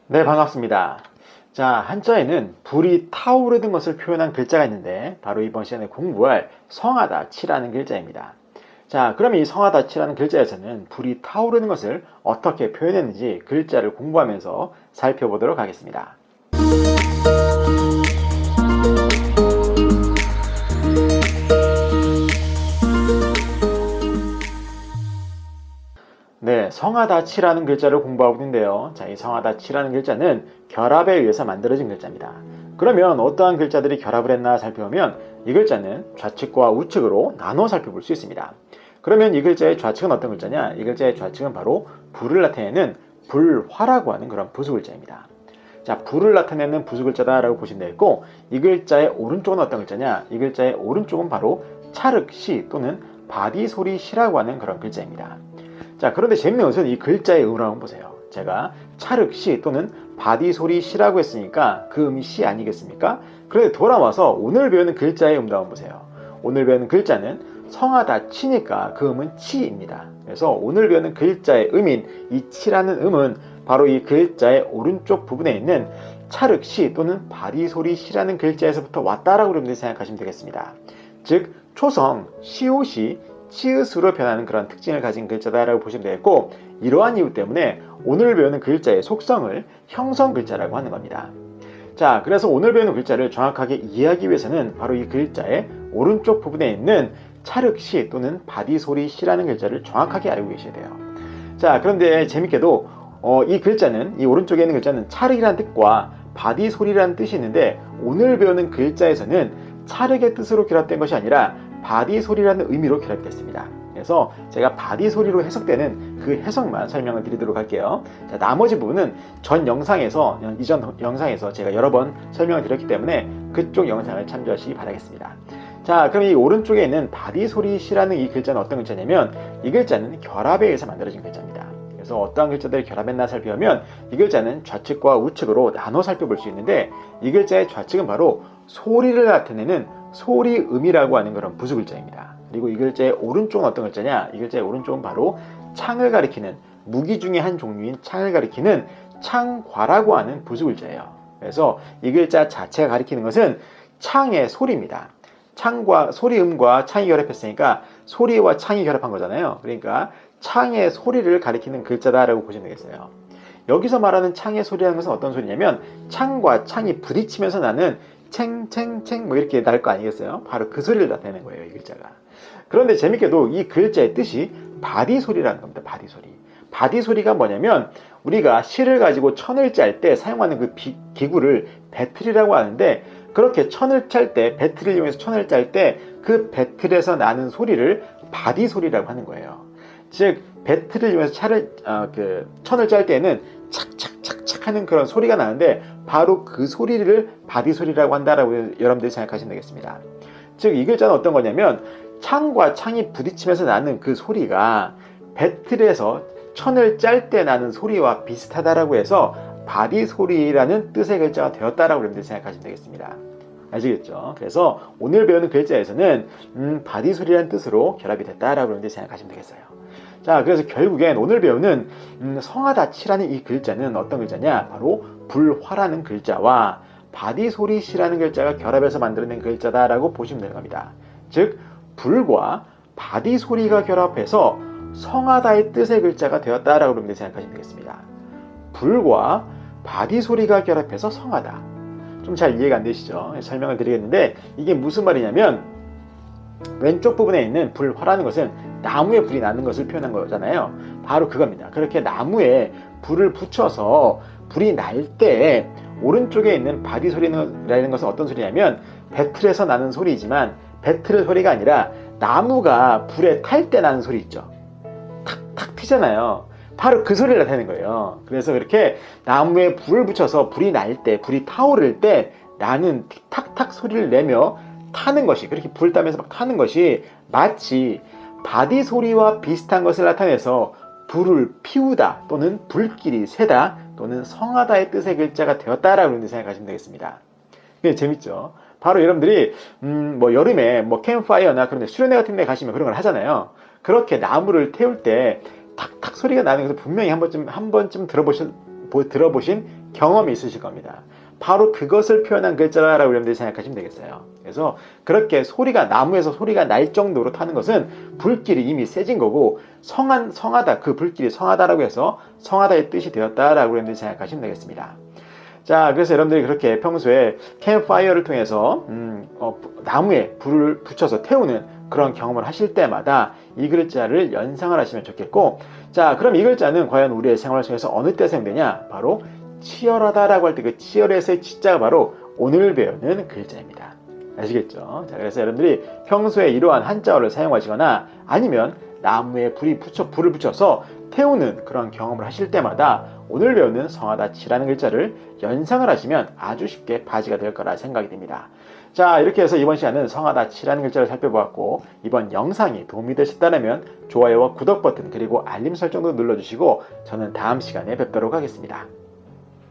네, 반갑습니다. 자, 한자에는 불이 타오르는 것을 표현한 글자가 있는데 바로 이번 시간에 공부할 성하다치라는 글자입니다. 자, 그럼 이 성하다치라는 글자에서는 불이 타오르는 것을 어떻게 표현했는지 글자를 공부하면서 살펴보도록 하겠습니다. 네, 성하다치라는 글자를 공부하고 있는데요. 자, 이 성하다치라는 글자는 결합에 의해서 만들어진 글자입니다. 그러면 어떠한 글자들이 결합을 했나 살펴보면 이 글자는 좌측과 우측으로 나눠 살펴볼 수 있습니다. 그러면 이 글자의 좌측은 어떤 글자냐? 이 글자의 좌측은 바로 불을 나타내는 불화라고 하는 그런 부수 글자입니다. 자, 불을 나타내는 부수 글자다라고 보시면 되겠고, 이 글자의 오른쪽은 어떤 글자냐? 이 글자의 오른쪽은 바로 찰흙시 또는 바디소리시라고 하는 그런 글자입니다. 자, 그런데 재밌는 것은 이 글자의 음을 한번 보세요. 제가 찰흙시 또는 바디소리시라고 했으니까 그 음이 시 아니겠습니까? 그런데 돌아와서 오늘 배우는 글자의 음도 한번 보세요. 오늘 배우는 글자는 성하다치니까 그 음은 치입니다. 그래서 오늘 배우는 글자의 음인 이 치라는 음은 바로 이 글자의 오른쪽 부분에 있는 찰흙시 또는 바디소리시라는 글자에서부터 왔다라고 여러분들이 생각하시면 되겠습니다. 즉 초성 시옷이 치읓으로 변하는 그런 특징을 가진 글자다라고 보시면 되겠고, 이러한 이유 때문에 오늘 배우는 글자의 속성을 형성 글자라고 하는 겁니다. 자, 그래서 오늘 배우는 글자를 정확하게 이해하기 위해서는 바로 이 글자의 오른쪽 부분에 있는 찰흙시 또는 바디소리시라는 글자를 정확하게 알고 계셔야 돼요. 자, 그런데 재밌게도 이 글자는, 이 오른쪽에 있는 글자는 찰흙이라는 뜻과 바디소리라는 뜻이 있는데, 오늘 배우는 글자에서는 찰흙의 뜻으로 결합된 것이 아니라 바디소리라는 의미로 결합이 됐습니다. 그래서 제가 바디소리로 해석되는 그 해석만 설명을 드리도록 할게요. 자, 나머지 부분은 이전 영상에서 제가 여러 번 설명을 드렸기 때문에 그쪽 영상을 참조하시기 바라겠습니다. 자, 그럼 이 오른쪽에 있는 바디소리시라는 이 글자는 어떤 글자냐면, 이 글자는 결합에 의해서 만들어진 글자입니다. 그래서 어떠한 글자들이 결합했나 살펴보면 이 글자는 좌측과 우측으로 나눠 살펴볼 수 있는데, 이 글자의 좌측은 바로 소리를 나타내는 소리음이라고 하는 그런 부수 글자입니다. 그리고 이 글자의 오른쪽은 어떤 글자냐? 이 글자의 오른쪽은 바로 창을 가리키는, 무기 중에 한 종류인 창을 가리키는 창과라고 하는 부수 글자예요. 그래서 이 글자 자체가 가리키는 것은 창의 소리입니다. 창과 소리음과 창이 결합했으니까 소리와 창이 결합한 거잖아요. 그러니까 창의 소리를 가리키는 글자다라고 보시면 되겠어요. 여기서 말하는 창의 소리라는 것은 어떤 소리냐면, 창과 창이 부딪히면서 나는 챙챙챙 뭐 이렇게 날 거 아니겠어요? 바로 그 소리를 나타내는 거예요, 이 글자가. 그런데 재밌게도 이 글자의 뜻이 바디소리라는 겁니다. 바디소리. 바디소리가 뭐냐면, 우리가 실을 가지고 천을 짤 때 사용하는 그 기구를 배틀이라고 하는데, 그렇게 천을 짤 때, 배틀을 이용해서 천을 짤 때 그 배틀에서 나는 소리를 바디소리라고 하는 거예요. 즉 배틀을 이용해서 천을 짤 때는 착착착착 하는 그런 소리가 나는데, 바로 그 소리를 바디소리라고 한다라고 여러분들이 생각하시면 되겠습니다. 즉 이 글자는 어떤 거냐면, 창과 창이 부딪히면서 나는 그 소리가 배틀에서 천을 짤 때 나는 소리와 비슷하다라고 해서 바디소리라는 뜻의 글자가 되었다라고 여러분들이 생각하시면 되겠습니다. 아시겠죠? 그래서 오늘 배우는 글자에서는 바디소리라는 뜻으로 결합이 됐다라고 여러분들이 생각하시면 되겠어요. 자, 그래서 결국엔 오늘 배우는 성하다치라는 이 글자는 어떤 글자냐? 바로 불화라는 글자와 바디소리시라는 글자가 결합해서 만들어낸 글자다라고 보시면 되는 겁니다. 즉 불과 바디소리가 결합해서 성하다의 뜻의 글자가 되었다라고 여러분들이 생각하시면 되겠습니다. 불과 바디소리가 결합해서 성하다. 좀 잘 이해가 안 되시죠? 설명을 드리겠는데, 이게 무슨 말이냐면, 왼쪽 부분에 있는 불화라는 것은 나무에 불이 나는 것을 표현한 거잖아요. 바로 그겁니다. 그렇게 나무에 불을 붙여서 불이 날 때 오른쪽에 있는 바디소리라는 것은 어떤 소리냐면, 배틀에서 나는 소리이지만 배틀의 소리가 아니라 나무가 불에 탈 때 나는 소리 있죠. 탁탁 튀잖아요. 바로 그 소리를 나타내는 거예요. 그래서 그렇게 나무에 불을 붙여서 불이 날 때, 불이 타오를 때 나는 탁탁 소리를 내며 타는 것이, 그렇게 불 타면서 막 타는 것이 마치 바디 소리와 비슷한 것을 나타내서 불을 피우다 또는 불길이 새다 또는 성하다의 뜻의 글자가 되었다라고 생각하시면 되겠습니다. 재밌죠? 바로 여러분들이 뭐 여름에 뭐 캠프파이어나 그런 데 수련회 같은 데 가시면 그런 걸 하잖아요. 그렇게 나무를 태울 때 탁탁 소리가 나는 것을 분명히 한 번쯤 들어보신 경험이 있으실 겁니다. 바로 그것을 표현한 글자라고 여러분들이 생각하시면 되겠어요. 그래서 그렇게 나무에서 소리가 날 정도로 타는 것은 불길이 이미 세진 거고, 성하다, 그 불길이 성하다라고 해서 성하다의 뜻이 되었다라고 여러분들이 생각하시면 되겠습니다. 자, 그래서 여러분들이 그렇게 평소에 캠프파이어를 통해서 나무에 불을 붙여서 태우는 그런 경험을 하실 때마다 이 글자를 연상을 하시면 좋겠고, 자, 그럼 이 글자는 과연 우리의 생활 속에서 어느 때 사용되냐? 바로 치열하다라고 할 때 그 치열에서의 치자가 바로 오늘 배우는 글자입니다. 아시겠죠? 자, 그래서 여러분들이 평소에 이러한 한자어를 사용하시거나 아니면 나무에 불을 붙여서 태우는 그런 경험을 하실 때마다 오늘 배우는 성하다 치라는 글자를 연상을 하시면 아주 쉽게 바지가 될 거라 생각이 됩니다. 자, 이렇게 해서 이번 시간은 성하다 치라는 글자를 살펴보았고, 이번 영상이 도움이 되셨다면 좋아요와 구독 버튼 그리고 알림 설정도 눌러주시고 저는 다음 시간에 뵙도록 하겠습니다.